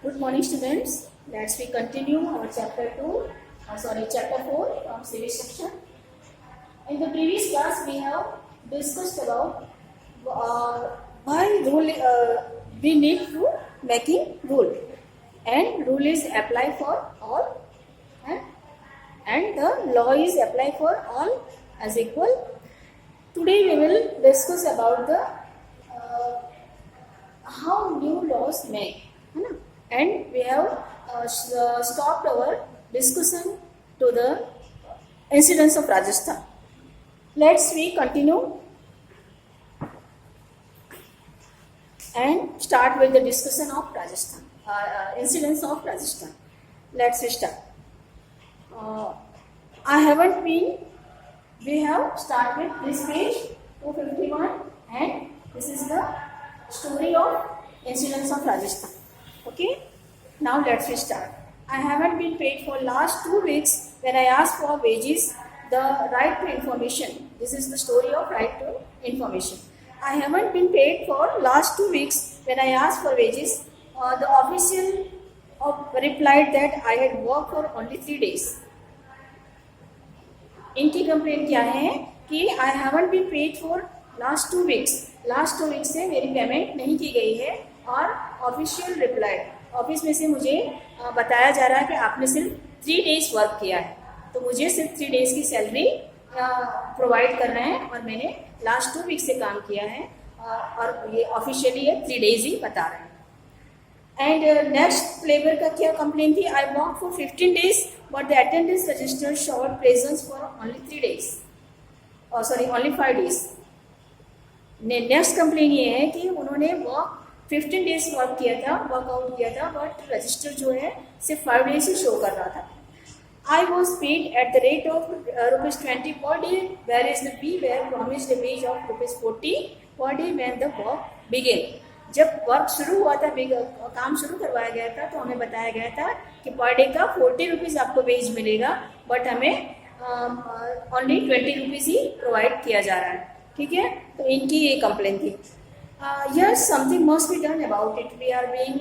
Good morning, students. Let's we continue our chapter 4 from civics section. In the previous class, we have discussed about why rule we need to making rule, and rule is apply for all, and the law is apply for all as equal. Today we will discuss about the how new laws make, and we have stopped our discussion to the incidents of Rajasthan. Let's we continue and start with the discussion of Rajasthan, incidents of Rajasthan. Let's start. I haven't been. We have start with this page 251, and this is the story of incidents of Rajasthan. Okay, now let's start. I haven't been paid for last 2 weeks. When I asked for wages, the right to information. This is the story of right to information. I haven't been paid for last 2 weeks. When I asked for wages, the official replied that I had worked for only 3 days. इनकी complaint क्या है कि I haven't been paid for last 2 weeks. Last 2 weeks से मेरी payment नहीं की गई है, और ऑफिशियल रिप्लाई ऑफिस में से मुझे बताया जा रहा है कि आपने सिर्फ 3 डेज वर्क किया है, तो मुझे सिर्फ 3 डेज की सैलरी प्रोवाइड करना है, और मैंने लास्ट 2 वीक से काम किया है, और ये ऑफिशियली ये 3 डेज ही बता रहे हैं. एंड नेक्स्ट लेबर का क्या कंप्लेन थी? I work for 15 days but the attendance register showed presence for only 3 days. only 5 days. Next complain ये है कि उन्होंने वर्क 15 डेज वर्क किया था, वर्कआउट किया था, बट रजिस्टर जो है सिर्फ 5 डेज ही शो कर रहा था. I was paid at the rate of ₹20 per day, where is the P were promised the wage of ₹40 per day when the work began. जब वर्क शुरू हुआ था, काम शुरू करवाया गया था, तो हमें बताया गया था कि पर डे का ₹40 आपको वेज मिलेगा, बट हमें ओनली ₹20 ही प्रोवाइड किया जा रहा है. ठीक है, तो इनकी ये कंप्लेन थी. Yes, something must be done about it. We are being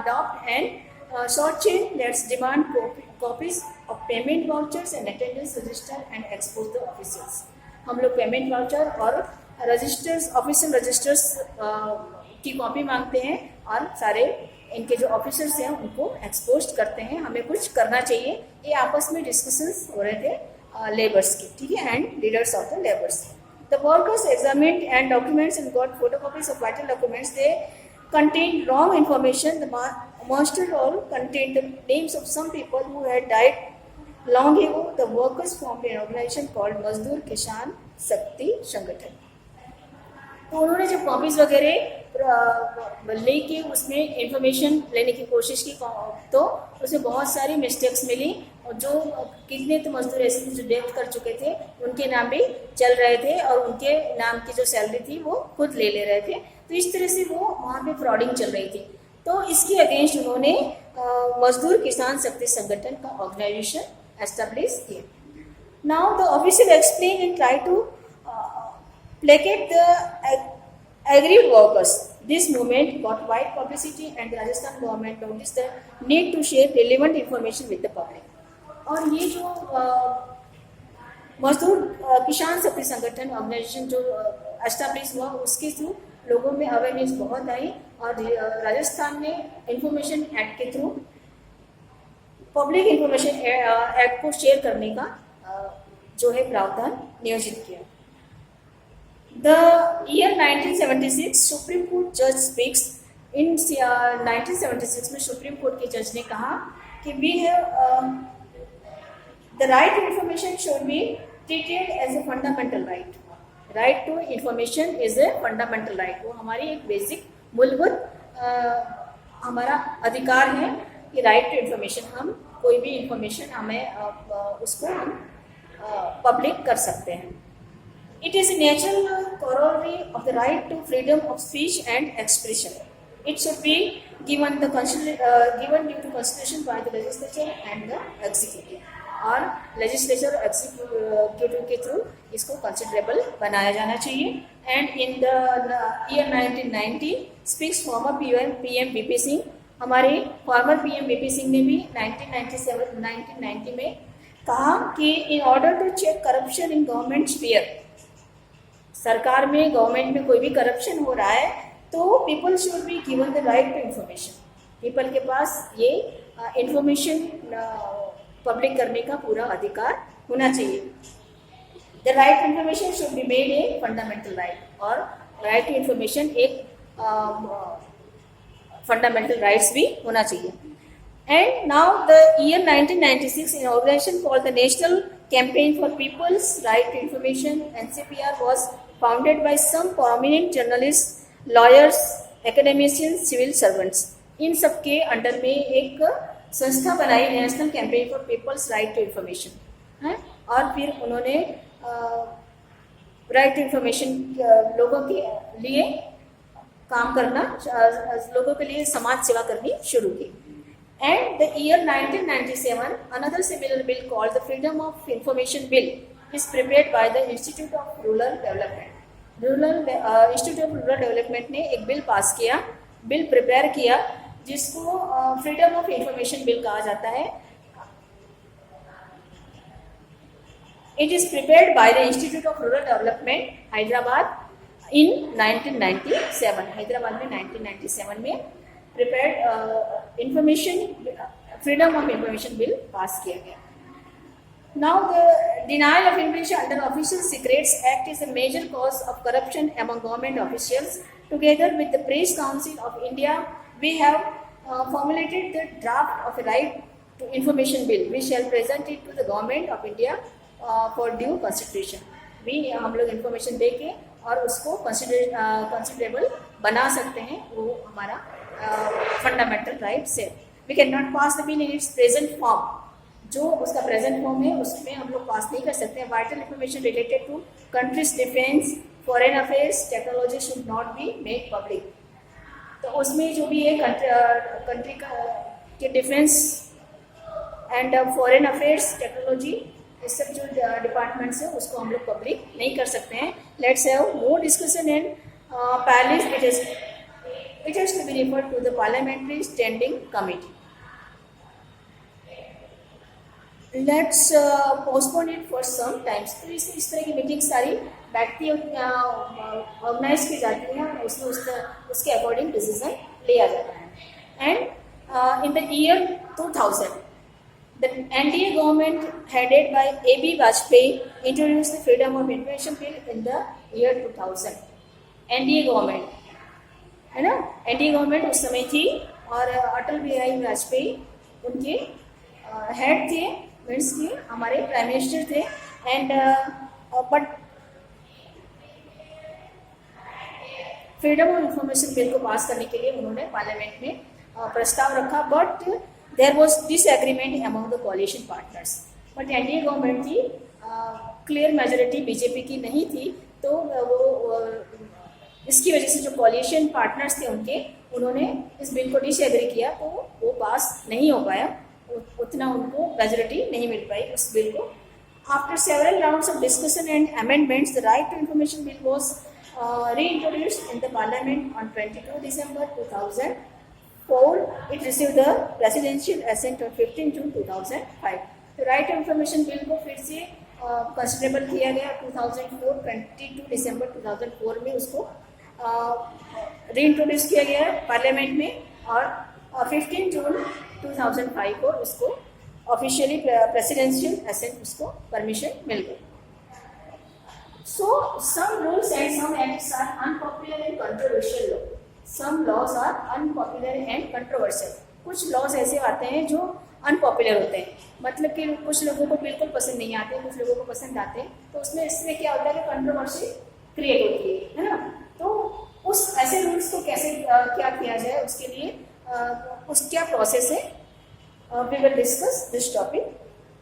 duped and short change. Let's demand copies of payment vouchers and attendance register and expose the officers. हम लोग पेमेंट वाउचर और रजिस्टर्स, ऑफिशियल रजिस्टर्स की copy मांगते हैं, और सारे इनके जो ऑफिसर्स हैं उनको एक्सपोज करते हैं. हमें कुछ करना चाहिए. ये आपस में डिस्कशंस हो रहे थे लेबर्स की. ठीक है, and leaders of the labours. The workers examined and documents and got photocopies of vital documents. They contained wrong information. The master roll contained the names of some people who had died long ago. The workers formed an organization called मजदूर किसान शक्ति संगठन. तो उन्होंने जब copies वगैरह लेके उसमें information लेने की कोशिश की, तो उसमें बहुत सारी मिस्टेक्स मिली, और जो कितने तो मजदूर ऐसे जो डेथ कर चुके थे उनके नाम भी चल रहे थे, और उनके नाम की जो सैलरी थी वो खुद ले रहे थे. तो इस तरह से वो वहाँ पे फ्रॉडिंग चल रही थी. तो इसके अगेंस्ट उन्होंने मजदूर किसान शक्ति संगठन का ऑर्गेनाइजेशन एस्टेब्लिश किया. Now the official explain and try to placate the aggrieved workers. This movement got wide publicity, and the Rajasthan government noticed the need to share relevant information with the public. और ये जो मजदूर किसान शक्ति संगठन organisation जो establish हुआ, उसके through लोगों में अवेयरनेस बहुत आई, और राजस्थान ने इंफॉर्मेशन एक्ट के थ्रू पब्लिक इंफॉर्मेशन एक्ट को शेयर करने का जो है प्रावधान नियोजित किया. The year 1976 सुप्रीम कोर्ट जज स्पीक्स. इन 1976 में सुप्रीम कोर्ट के जज ने कहा कि we have the right to information should be treated as a fundamental right. Right to information is a fundamental right. वो हमारी एक बेसिक मूलभूत हमारा अधिकार है कि राइट टू इंफॉर्मेशन, हम कोई भी इंफॉर्मेशन हमें उसको हम पब्लिक कर सकते हैं. It is a natural corollary of the right to freedom of speech and expression. It should be given due to consideration by the legislature and the executive. और लेजिस्लेचर और एग्जीक्यूटिव के through इसको considerable बनाया जाना चाहिए. And in the year 1990 speaks former PM VP Singh हमारे former PM VP Singh ने भी 1990 में कहा कि in order to check corruption in government sphere, सरकार में, गवर्नमेंट में कोई भी करप्शन हो रहा है तो people should be given the right to information, people के पास ये इंफॉर्मेशन पब्लिक करने का पूरा अधिकार होना चाहिए। The right to information should be made a fundamental right, और राइट टू इंफॉर्मेशन एक फंडामेंटल राइट्स भी होना चाहिए। And now the year 1996 in organisation for the national campaign for people's right to information NCPR was founded by some prominent journalist, lawyers, academicians, civil servants. इन सबके under में एक संस्था बनाई, national campaign for people's right to information है, और फिर उन्होंने राइट टू इंफॉर्मेशन लोगों के लिए काम करना, लोगों के लिए समाज सेवा करनी शुरू की। And the year 1997 another similar bill called the freedom of information bill is prepared by the institute of rural development. Institute of rural development ने एक बिल पास किया, बिल प्रिपेयर किया, जिसको फ्रीडम ऑफ इंफॉर्मेशन बिल कहा जाता है। It is prepared by the institute of rural development Hyderabad in 1997, Hyderabad में 1997 में prepared information freedom of information bill pass किया गया। Now the denial of information under Official Secrets Act is a major cause of corruption among government officials. Together with the Press Council of India, we have formulated the draft of a right to information bill. We shall present it to the government of India for due consideration. हम लोग information दे के और उसको considerable बना सकते हैं, वो हमारा फंडामेंटल राइट्स है। We can not pass the bill in its present form, जो उसका प्रेजेंट फॉर्म है उसमें हम लोग पास नहीं कर सकते हैं। Vital information related to country's defence, foreign affairs, technology should not be made public. तो उसमें जो भी है कंट्री के defence and foreign affairs, technology, ये सब जो डिपार्टमेंट्स है उसको हम लोग पब्लिक नहीं कर सकते हैं। Let's have more discussion and place it has to be referred to the parliamentary standing committee. Let's postpone it for some times. तो इस तरह की मीटिंग सारी बैठती ऑर्गेनाइज की जाती हैं, उसमें उसके अकॉर्डिंग डिसीजन लिया जाता है। And in the year 2000 the NDA government headed by AB Vajpayee introduced the Freedom of Information Bill in the year 2000। NDA government है ना, NDA गवर्नमेंट उस समय थी और अटल बिहारी वाजपेयी उनके हेड थे, मीन्स कि हमारे प्राइम मिनिस्टर थे। And but freedom of information bill को पास करने के लिए उन्होंने पार्लियामेंट में प्रस्ताव रखा, but there was disagreement among the coalition partners. But NDA government थी, क्लियर मेजोरिटी बीजेपी की नहीं थी, तो वो इसकी वजह से जो कोalition पार्टनर्स थे उन्होंने इस बिल को डिसएग्री किया, तो वो पास नहीं हो पाया, उतना उनको मेजोरिटी नहीं मिल पाई उस बिल को। After several rounds of discussion and amendments the right to information bill was reintroduced in the parliament on 22 December 2004. It received the presidential assent on 15 June 2005. तो राइट टू इंफॉर्मेशन बिल को फिर से considerable किया गया 2004, 22 दिसंबर 2004 में उसको reintroduce किया गया पार्लियामेंट में, और 15 जून 2005 को उसको ऑफिशियली प्रेसिडेंशियल असेंट उसको परमिशन मिल गई। So some rules and some acts are unpopular and controversial law. Some laws are unpopular and controversial. कुछ laws ऐसे आते हैं जो अनपॉपुलर होते हैं, मतलब कि कुछ लोगों को बिल्कुल पसंद नहीं आते, कुछ लोगों को पसंद आते हैं, तो उसमें इसमें क्या होता है कि कंट्रोवर्सी क्रिएट होती है ना। तो उस ऐसे रूल्स को कैसे क्या किया जाए, उसके लिए उस क्या प्रोसेस है, we will discuss this topic.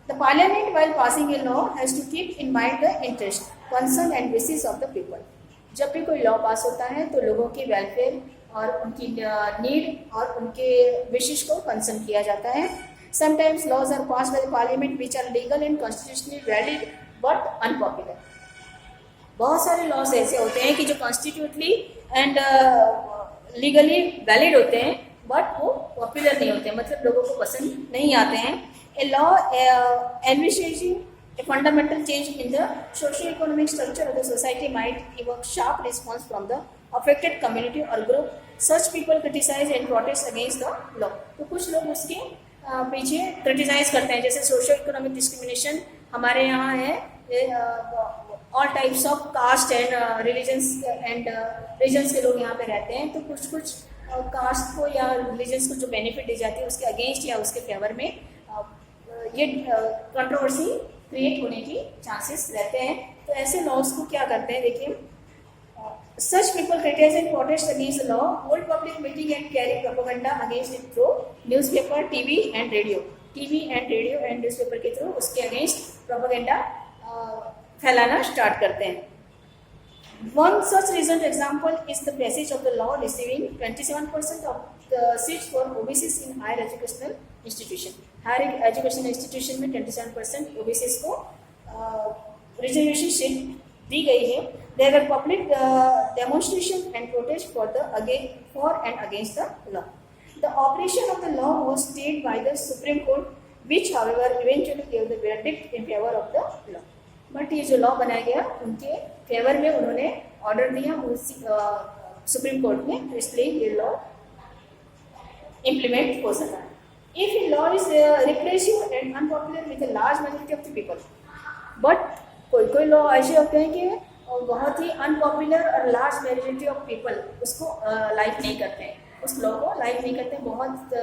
The Parliament, while passing a law, has to keep in mind the interest, concern and wishes of the people. जब भी कोई लॉ पास होता है तो लोगों की वेलफेयर और उनकी नीड और उनके विशेष को कंसर्न किया जाता है। Sometimes laws are passed by the Parliament which are legal and constitutionally valid but unpopular. बहुत सारे लॉज ऐसे होते हैं कि जो कॉन्स्टिट्यूटली एंड लीगली वैलिड होते हैं, बट वो पॉपुलर नहीं होते, मतलब लोगों को पसंद नहीं आते हैं। A law एनविशेजिंग a fundamental change in the socio-economic structure of the society might evoke sharp response from the affected community or group. Such people criticize and protest against the law. तो कुछ लोग उसके पीछे क्रिटिसाइज करते हैं, जैसे socio economic discrimination हमारे यहाँ है, all types of caste and religions and regions के लोग यहाँ पे रहते हैं, तो कुछ कुछ कास्ट को या रिलीजन्स को जो बेनिफिट दी जाती है उसके अगेंस्ट या उसके फेवर में ये कंट्रोवर्सी क्रिएट होने की चांसेस रहते हैं। तो ऐसे लॉज को क्या करते हैं, देखिए, such people criticise and protest against the law, hold public meeting and carry propaganda against it through newspaper, TV and radio and newspaper के थ्रू उसके अगेंस्ट प्रोपेगेंडा फैलाना स्टार्ट करते हैं। One such recent example is the passage of the law receiving 27% of the seats for OBCs in higher educational institution. Higher educational institution में 27% OBCs को reservation seat दी गई है। There were public demonstration and protest for and against the law. The operation of the law was stayed by the Supreme Court, which however eventually gave the verdict in favor of the law. But ये जो law बनाया गया उनके favour में उन्होंने order दिया supreme court में, इसलिए ये लॉ इम्प्लीमेंट हो सका। If a law is repressive and unpopular with a large majority of the people, but कोई कोई लॉ ऐसे होते हैं कि बहुत ही अनपॉपुलर और लार्ज मेजॉरिटी ऑफ पीपल उसको लाइक नहीं करते हैं, उस लॉ को लाइक नहीं करते हैं। बहुत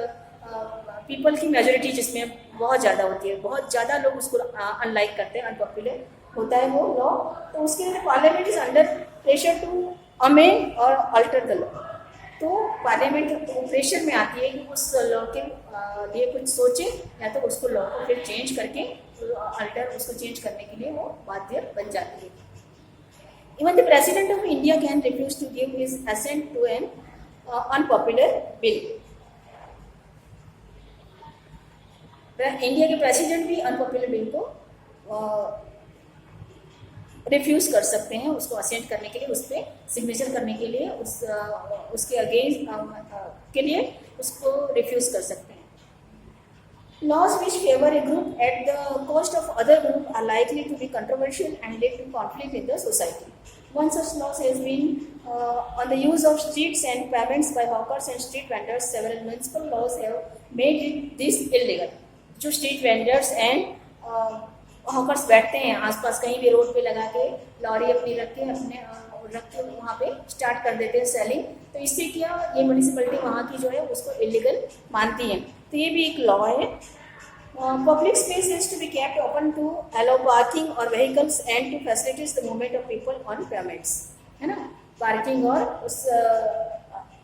पीपल की मेजॉरिटी जिसमें बहुत ज़्यादा होती है, बहुत ज़्यादा लोग उसको अनलाइक करते हैं, अनपॉपुलर होता है वो लॉ, तो उसके लिए Parliament is under pressure to amend और अल्टर द लॉ। तो पार्लियामेंट प्रेशर में आती है कि उस लॉ के लिए कुछ सोचे, या तो उसको लॉ को फिर चेंज करके अल्टर उसको चेंज करने के लिए वो बाध्य बन जाती है। Even the president of India can refuse to give his assent to an unpopular bill. India के प्रेसिडेंट भी अनपॉपुलर बिल को रिफ्यूज कर सकते हैं, उसको असेंट करने के लिए, उस पर सिग्नेचर करने के लिए, उसके अगेंस्ट के लिए उसको रिफ्यूज कर सकते हैं। Laws which favour a group at the cost of other group are likely to be controversial and lead to conflict in the society. One such law has been on the use of streets and payments by hawkers and street vendors. Several municipal laws have made this illegal. जो street vendors and hawkers बैठते हैं आसपास कहीं भी road पे लगा के lorry अपनी रख के वहाँ पे स्टार्ट कर देते हैं सेलिंग, तो इससे क्या ये म्यूनिसिपैलिटी वहाँ की जो है उसको इलीगल मानती है। तो ये भी एक लॉ है। Public space is to be kept open to allow parking और vehicles and to facilities the movement of people on payments, है ना, पार्किंग और उस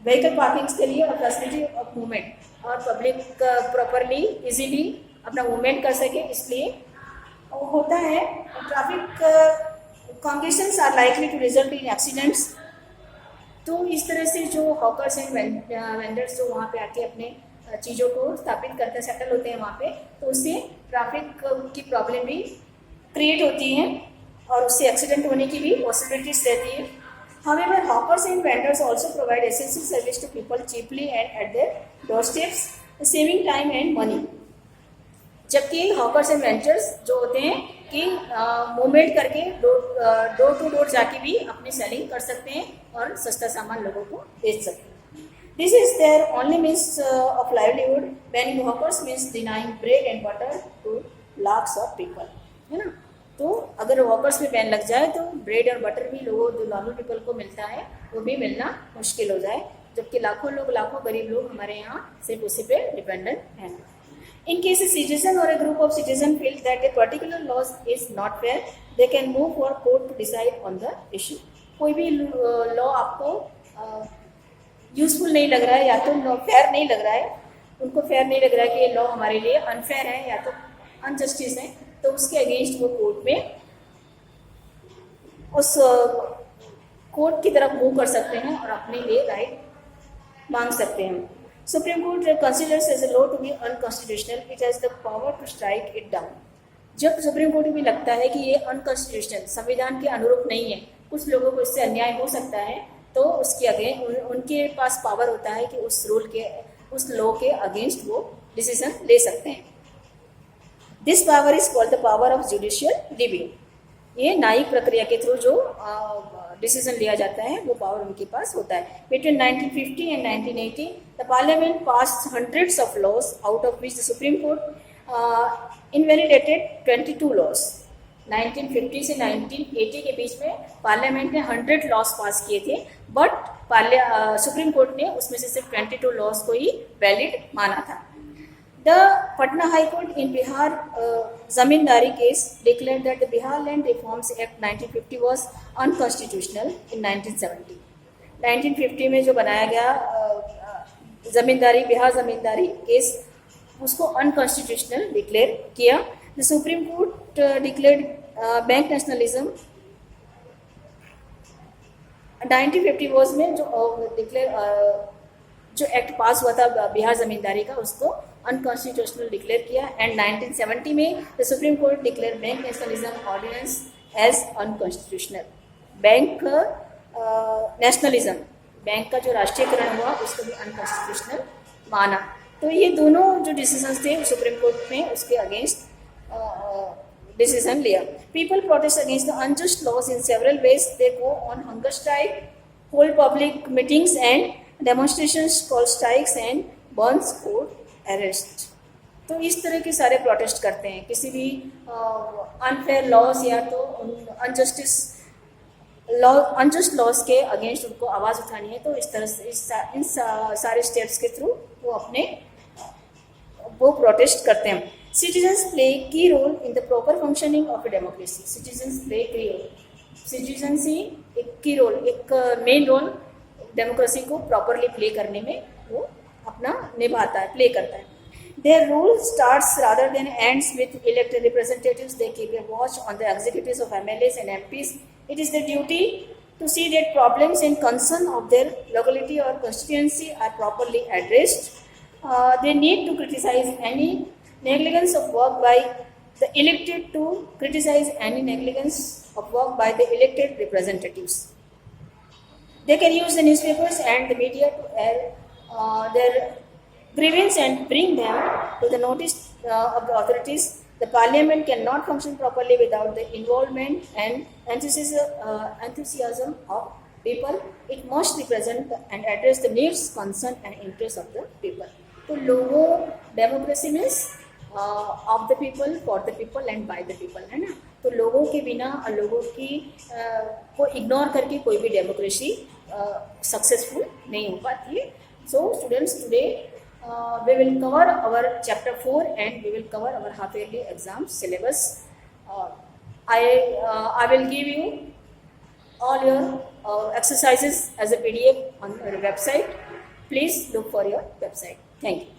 व्हीकल पार्किंग के लिए और फैसिलिटी ऑफ मूवमेंट, और पब्लिक प्रॉपरली इजीली अपना मूवमेंट कर सके, इसलिए होता है। Traffic congestions are likely to result in accidents. तो इस तरह से जो हॉकर्स एंड वेंडर्स जो वहाँ पे आके अपने चीज़ों को स्थापित करते हैं, सेटल होते हैं वहाँ पे, तो उससे ट्रैफिक की प्रॉब्लम भी क्रिएट होती है और उससे एक्सीडेंट होने की भी पॉसिबिलिटीज रहती है। However, hawkers and vendors also provide essential service to people cheaply and at their doorsteps, saving time and money. जबकि हॉकर्स एंड वेंडर्स जो होते हैं कि मूवमेंट करके डोर टू डोर जाके भी अपनी सेलिंग कर सकते हैं और सस्ता सामान लोगों को बेच सकते हैं। This is their only means of livelihood, banning hawkers means denying bread and butter to lakhs of people, है ना। तो अगर वॉकर्स में बैन लग जाए तो ब्रेड और बटर भी लोगों जो नॉर्मल पीपल को मिलता है वो भी मिलना मुश्किल हो जाए, जबकि लाखों गरीब लोग हमारे यहाँ सिर्फ उसी पे डिपेंडेंट हैं। इन केस ए सिटीजन और a group of citizen feel that a particular laws is not fair, they can move for court to decide on the issue. कोई भी लॉ आपको यूजफुल नहीं लग रहा है या तो फेयर नहीं लग रहा है, उनको फेयर नहीं लग रहा है कि ये लॉ हमारे लिए अनफेयर है या तो अनजस्टिस है, तो उसके अगेंस्ट वो कोर्ट में उस कोर्ट की तरफ मूव कर सकते हैं और अपने लिए राइट मांग सकते हैं। Supreme court considers as a law to be unconstitutional, it has the power to strike it down. जब सुप्रीम कोर्ट भी लगता है कि ये अनकॉन्स्टिट्यूशनल, संविधान के अनुरूप नहीं है, कुछ लोगों को इससे अन्याय हो सकता है, तो उसके अगेंस्ट उनके पास पावर होता है कि उस रूल के उस लॉ के अगेंस्ट वो डिसीजन ले सकते हैं। This power is called the power of judicial review. ये न्यायिक प्रक्रिया के थ्रू जो डिसीजन लिया जाता है वो पावर उनके पास होता है। Between 1950 and 1980 the parliament passed hundreds of laws out of which the supreme court invalidated 22 laws. 1950 से 1980 के बीच में पार्लियामेंट ने 100 लॉज पास किए थे, बट सुप्रीम कोर्ट ने उसमें से सिर्फ 22 लॉज को ही वैलिड माना था। The Patna High Court in Bihar zamindari case declared that the Bihar Land Reforms Act 1950 was unconstitutional in 1970. 1950 में जो बनाया गया जमींदारी बिहार जमींदारी केस उसको अनकॉन्स्टिट्यूशनल डिक्लेयर किया। The supreme court declared bank nationalism 1950 was में जो एक्ट पास हुआ था बिहार जमींदारी का उसको अनकॉन्स्टिट्यूशनल डिक्लेयर किया। एंड 1970 में the supreme court declare bank nationalism ordinance as unconstitutional. Bank nationalism bank का जो राष्ट्रीयकरण हुआ उसको भी अनकॉन्स्टिट्यूशनल माना। तो ये दोनों जो डिसीजंस थे सुप्रीम कोर्ट ने उसके अगेंस्ट डिसीजन लिया। People protest against the unjust laws in several ways. They go on hunger strike, hold public meetings and demonstrations, call strikes and burns court arrest. तो इस तरह के सारे प्रोटेस्ट करते हैं। किसी भी अनफेयर लॉज या तो अनजस्ट लॉज के अगेंस्ट उनको आवाज़ उठानी है, तो इस तरह से इन सारे स्टेप्स के थ्रू वो प्रोटेस्ट करते हैं। Citizens play key role in the proper functioning of a democracy. Citizens play key role, citizens ही एक की रोल, एक मेन रोल डेमोक्रेसी को प्रॉपरली प्ले करने में वो अपना निभाता है, प्ले करता है। Their rule starts rather than ends with elected representatives. They keep a watch on the executives of MLAs and MPs. It is their duty to see that problems and concerns of their locality or constituency are properly addressed. They need to criticize any negligence of work by the elected to criticize any negligence of work by the elected representatives. They can use the newspapers and the media to air their grievance and bring them to the notice of the authorities. The parliament cannot function properly without the involvement and enthusiasm of people. It must represent and address the needs, concern and interests of the people. तो लोगों democracy means of the people, for the people and by the people, है ना। तो लोगों के बिना और लोगों की को इग्नोर करके कोई भी डेमोक्रेसी सक्सेसफुल नहीं हो पाती है। So students, today we will cover our chapter 4 and we will cover our half yearly exam syllabus. I will give you all your exercises as a PDF on our website. Please look for your website. Thank you.